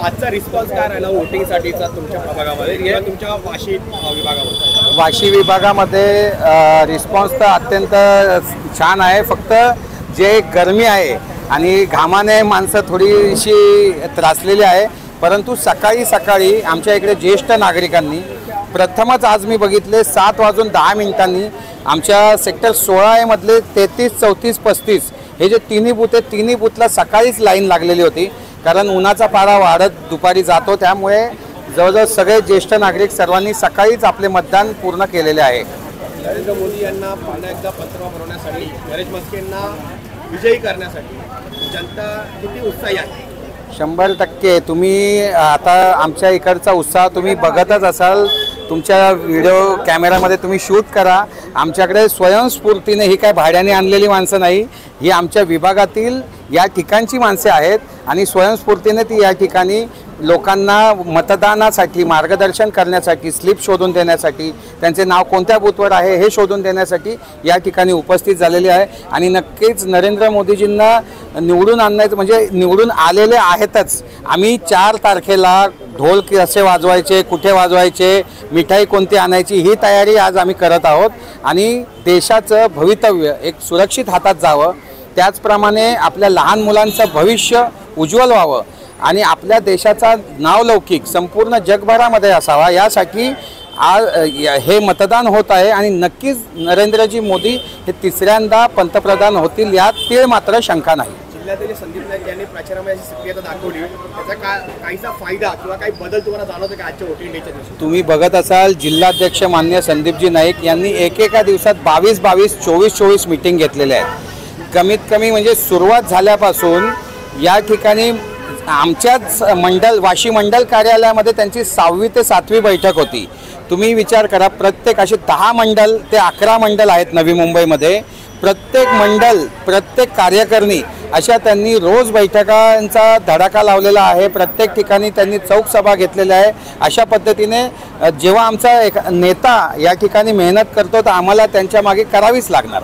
आजचा रिस्पॉन्स काय राहिला वोटिंगसाठीचा तुमच्या प्रभागामध्ये किंवा तुमच्या वाशी विभागामध्ये? वाशी विभागामध्ये रिस्पॉन्स तर अत्यंत छान आहे. फक्त जे गरमी आहे आणि घामाने माणसं थोडीशी त्रासलेली आहे. परंतु सकाळी सकाळी आमच्या इकडे ज्येष्ठ नागरिकांनी प्रथमच आज मी बघितले 7:10 आमच्या सेक्टर 16A मधले 33, 34, 35 हे जे तिन्ही बूथ आहेत, तिन्ही बूथला सकाळीच लाईन लागलेली होती. कारण उन्हाचा पारा वाढत दुपारी जातो, त्यामुळे जवळजवळ सगळे ज्येष्ठ नागरिक सर्वांनी सकाळीच आपले मतदान पूर्ण केलेले आहे. नरेंद्र मोदी यांना पुन्हा एकदा पंतप्रधान बनवण्यासाठी, नरेश म्हस्के यांना विजयी करण्यासाठी जनता किती उत्साही आहे? 100% तुम्ही आता आमच्या इकडचा उत्साह तुम्ही बघतच असाल. तुमच्या व्हिडिओ कॅमेरामध्ये तुम्ही शूट करा. आमच्याकडे स्वयंस्फूर्तीने ही काय भाड्याने आणलेली माणसं नाही, ही आमच्या विभागातील या ठिकाणची माणसे आहेत आणि स्वयंस्फूर्तीने ती या ठिकाणी लोकांना मतदानासाठी मार्गदर्शन करण्यासाठी, स्लिप शोधून देण्यासाठी, त्यांचे नाव कोणत्या बूथवर आहे हे शोधून देण्यासाठी या ठिकाणी उपस्थित झालेले आहे. आणि नक्कीच नरेंद्र मोदीजींना निवडून आणण्याचं म्हणजे निवडून आलेले आहेतच. आम्ही 4 तारखेला ढोल कसे वाजवायचे, कुठे वाजवायचे, मिठाई कोणती आणायची ही तयारी आज आम्ही करत आहोत. आणि देशाचं भवितव्य एक सुरक्षित हातात जावं, त्याचप्रमाणे आपल्या लहान मुलांचं भविष्य उज्ज्वल व्हावं आणि आपल्या देशाचा नावलौकिक संपूर्ण जगभरामध्ये असावा, यासाठी आज हे मतदान होत आहे. आणि नक्कीच नरेंद्रजी मोदी हे 3ऱ्यांदा पंतप्रधान होतील, यात तीळ मात्र शंका नाही. जिल्ह्यातील संदीप नाईक यांनी प्रचारामध्ये सक्रियता दाखवली, त्याचा काहीसा फायदा किंवा काही बदल तुम्हाला जाणवतो का आजच्या वोटिंग डेच्या दिवशी? तुम्ही बघत असाल जिल्हाध्यक्ष मान्य संदीपजी नाईक यांनी एकेका दिवसात 22, 24 मीटिंग घेतलेल्या आहेत. कमीत कमी म्हणजे सुरुवात झाल्यापासून या ठिकाणी आमच्याच वाशी मंडल कार्यालयामध्ये त्यांची 6वी ते 7वी बैठक होती. तुम्ही विचार करा, प्रत्येक असे 10 मंडल ते 11 मंडल आहेत नवी मुंबईमध्ये. प्रत्येक मंडल, प्रत्येक कार्यकारिणी अशा त्यांनी रोज बैठकांचा धडाका लावलेला आहे. प्रत्येक ठिकाणी त्यांनी चौक सभा घेतलेल्या आहे. अशा पद्धतीने जेव्हा आमचा एक नेता या ठिकाणी मेहनत करतो तर आम्हाला त्यांच्या मागे करावीच लागणार.